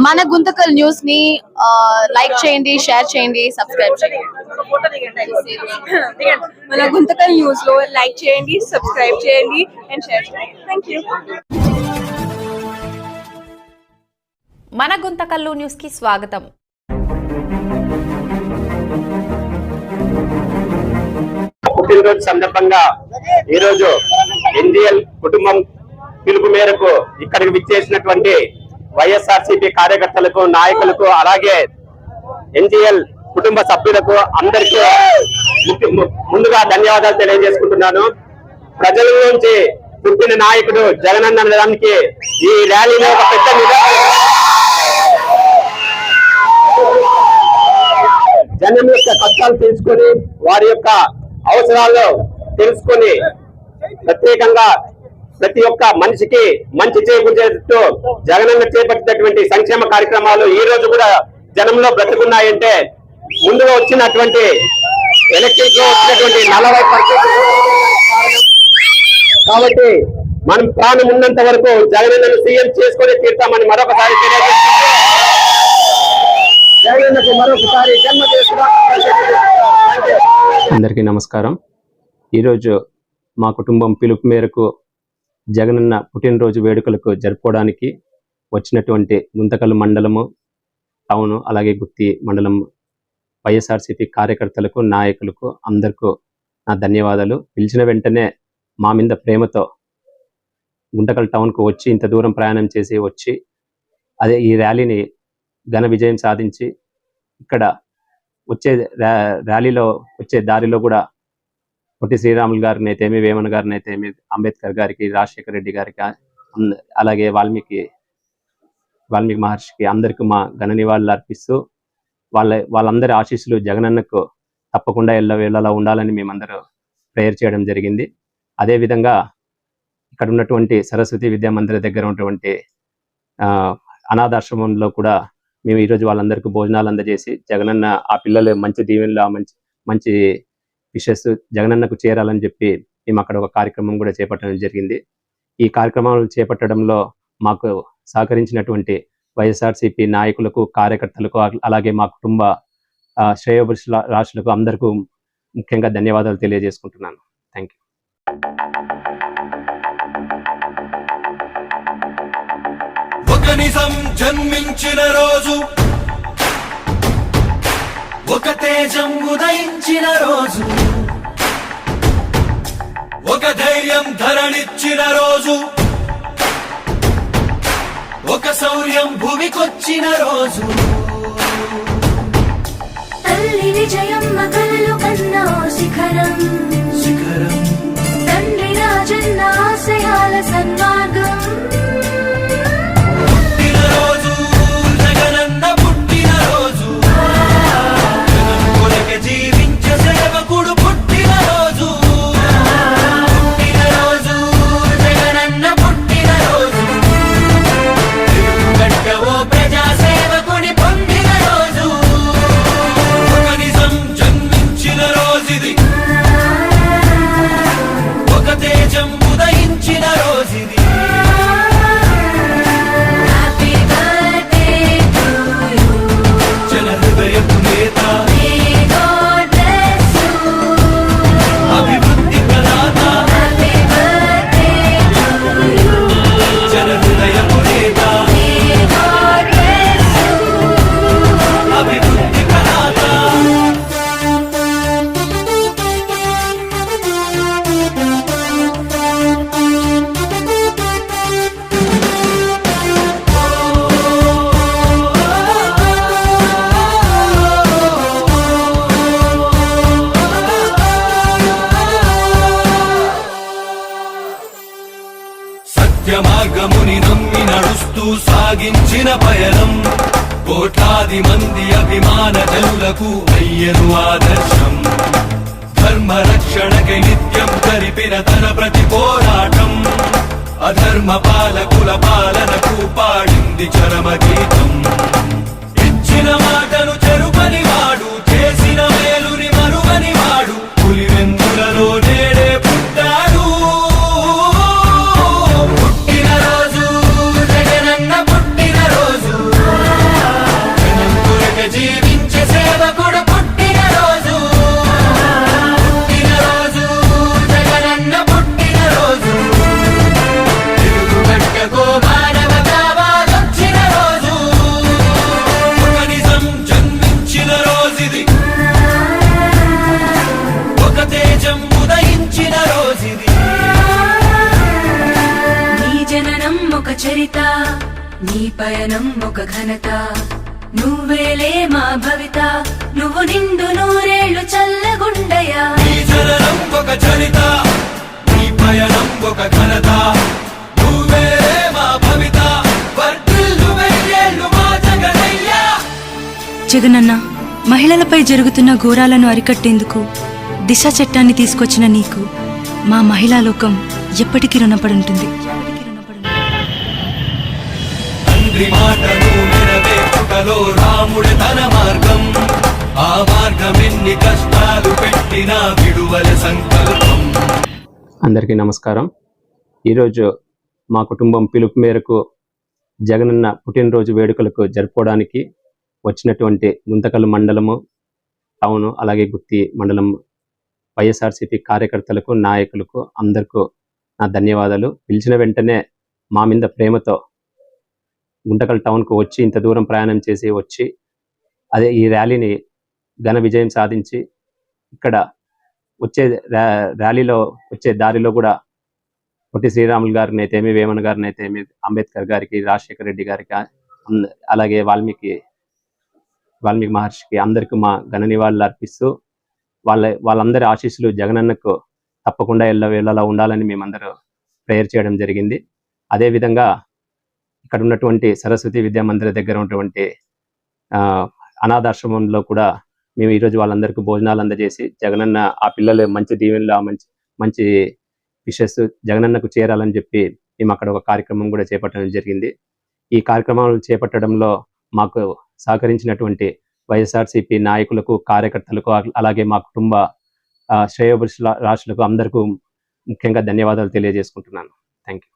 మన గుంతకల్ న్యూస్ ని లైక్ చేయండి, షేర్ చేయండి, సబ్స్క్రైబ్ చేయండి. మన గుంతకల్ న్యూస్ లో లైక్ చేయండి, సబ్స్క్రైబ్ చేయండి అండ్ షేర్ చేయండి. థాంక్యూ. మన గుంతకల్లు న్యూస్ కి స్వాగతం. పుట్టినరోజు సందర్భంగా ఈరోజు ఎన్జిఎల్ కుటుంబం పిలుపు మేరకు ఇక్కడికి విచ్చేసినటువంటి వైఎస్ఆర్సీపీ కార్యకర్తలకు, నాయకులకు, అలాగే ఎన్జిఎల్ కుటుంబ సభ్యులకు అందరికీ ముందుగా ధన్యవాదాలు తెలియజేసుకుంటున్నాను. ప్రజల నుంచి పుట్టిన నాయకుడు జగనన్న దానికి ఈ ర్యాలీలో ఒక పెద్ద జనం యొక్క కష్టాలు తెలుసుకొని వారి యొక్క అవసరాలు తెలుసుకొని ప్రత్యేకంగా ప్రతి ఒక్క మనిషికి మంచి చేకూర్చేటట్టు జగనన్న చేపట్టినటువంటి సంక్షేమ కార్యక్రమాలు ఈ రోజు కూడా జనంలో బ్రతుకున్నాయంటే ముందుగా వచ్చినటువంటి ఎలక్ట్రిక్ లో వచ్చినటువంటి 40% కాబట్టి మనం ప్రాణం ఉన్నంత వరకు జగనన్నను సీఎం చేసుకొని తీర్తామని మరొకసారి తెలియజేస్తున్నాం. జగనన్నకు మరొకసారి అందరికీ నమస్కారం. ఈరోజు మా కుటుంబం పిలుపు మేరకు జగనన్న పుట్టినరోజు వేడుకలకు జరుపుకోవడానికి వచ్చినటువంటి గుంతకల్ మండలము, టౌన్, అలాగే గుత్తి మండలం వైఎస్ఆర్సీపీ కార్యకర్తలకు, నాయకులకు అందరికీ నా ధన్యవాదాలు. పిలిచిన వెంటనే మా మీద ప్రేమతో గుంతకల్ టౌన్కు వచ్చి ఇంత దూరం ప్రయాణం చేసి వచ్చి అదే ఈ ర్యాలీని ఘన విజయం సాధించి ఇక్కడ వచ్చే ర్యాలీలో వచ్చే దారిలో కూడా పొట్టి శ్రీరాములు గారిని అయితేమి, వేమన గారిని అయితేమి, అంబేద్కర్ గారికి, రాజశేఖర రెడ్డి గారికి, అలాగే వాల్మీకి మహర్షికి అందరికీ మా ఘన నివాళులు అర్పిస్తూ వాళ్ళందరి ఆశీస్సులు జగనన్నకు తప్పకుండా ఎల్లవేళలా ఉండాలని మేమందరూ ప్రేయర్ చేయడం జరిగింది. అదేవిధంగా ఇక్కడ ఉన్నటువంటి సరస్వతి విద్యా మందిర దగ్గర ఉన్నటువంటి అనాథాశ్రమంలో కూడా మేము ఈరోజు వాళ్ళందరికీ భోజనాలు అందజేసి జగనన్న ఆ పిల్లలు మంచి దీవెనలు, మంచి విషెస్ జగనన్నకు చేరాలని చెప్పి మేము అక్కడ ఒక కార్యక్రమం కూడా చేపట్టడం జరిగింది. ఈ కార్యక్రమాలు చేపట్టడంలో మాకు సహకరించినటువంటి వైఎస్ఆర్సీపీ నాయకులకు, కార్యకర్తలకు, అలాగే మా కుటుంబ శ్రేయోభిలాషులకు అందరికీ ముఖ్యంగా ధన్యవాదాలు తెలియజేసుకుంటున్నాను. Thank you. ఒక నిజం జన్మించిన రోజు, ఒక తేజం ఉదయించిన రోజు, ఒక ధైర్యం ధరణిచ్చిన రోజు, ఒక శౌర్యం భూమికొచ్చిన రోజు. తల్లి విజయమ్మ కలలు కన్నా శిఖరం, తండ్రి రాజన్న ఆశయాల సన్మార్గం. మార్గముని నమ్మి నడుస్తూ సాగించిన పయనం, కోట్లాది మంది అభిమాన జనులకు అయ్యను ఆదర్శం. ధర్మ రక్షణకై నిత్యం జరిపిన తన ప్రతి పోరాటం, అధర్మ పాలకుల పాలనకు పాడింది చరమ గీతం. ఇచ్చిన మాటను చెరుపని వాడు, చేసిన మేలుని మరువని వాడు, పులివెందులలో నేడే పుట్టాడు. పుట్టిన రోజు జగనన్న పుట్టిన రోజు. నీ పయనం ఒక ఘనత నువ్వేలే మా భవిత నువ్వు నిండు నూరేళ్లు చల్లగుండయా నీ జననం ఒక చరిత నీ పయనం ఒక ఘనత నువ్వే మా భవిత వర్ధిల్లు వెయ్యేళ్ళు మా జగనయ్యా. జగనన్న, మహిళలపై జరుగుతున్న ఘోరాలను అరికట్టేందుకు దిశ చట్టాన్ని తీసుకొచ్చిన నీకు మా మహిళా లోకం ఎప్పటికీ రుణపడి ఉంటుంది. తండ్రి మాటను నెరవేర్చుటలో రాముడి తన మార్గం ఆ మార్గం ఎన్ని కష్టాలు పెట్టినా విడువల సంకల్పం. అందరికీ నమస్కారం. ఈరోజు మా కుటుంబం పిలుపు మేరకు జగనన్న పుట్టినరోజు వేడుకలకు జరుపుకోవడానికి వచ్చినటువంటి గుంతకల్ మండలము టౌన్ అలాగే గుత్తి మండలం వైఎస్ఆర్సీపీ కార్యకర్తలకు నాయకులకు అందరికీ నా ధన్యవాదాలు. పిలిచిన వెంటనే మా మీద ప్రేమతో గుంతకల్ టౌన్కు వచ్చి ఇంత దూరం ప్రయాణం చేసి వచ్చి అదే ఈ ర్యాలీని ఘన విజయం సాధించి ఇక్కడ వచ్చే ర్యాలీలో వచ్చే దారిలో కూడా పొట్టి శ్రీరాములు గారిని అయితేమి, వేమన గారిని అయితేమి, అంబేద్కర్ గారికి, రాజశేఖర రెడ్డి గారికి, అలాగే వాల్మీకి మహర్షికి అందరికీ మా ఘన నివాళులు అర్పిస్తూ వాళ్ళందరి ఆశీస్సులు జగనన్నకు తప్పకుండా ఎల్లవేళలా ఉండాలని మేమందరూ ప్రేయర్ చేయడం జరిగింది. అదేవిధంగా ఇక్కడ ఉన్నటువంటి సరస్వతి విద్యా మందిర దగ్గర ఉన్నటువంటి అనాథాశ్రమంలో కూడా మేము ఈరోజు వాళ్ళందరికీ భోజనాలు అందజేసి జగనన్న ఆ పిల్లలు మంచి దీవెనలు మంచి విషెస్ జగనన్నకు చేరాలని చెప్పి మేము అక్కడ ఒక కార్యక్రమం కూడా చేపట్టడం జరిగింది. ఈ కార్యక్రమాలు చేపట్టడంలో మాకు సహకరించినటువంటి వైఎస్ఆర్సీపీ నాయకులకు, కార్యకర్తలకు, అలాగే మా కుటుంబ శ్రేయోభిలాషులకు అందరికీ ముఖ్యంగా ధన్యవాదాలు తెలియజేసుకుంటున్నాను. Thank you.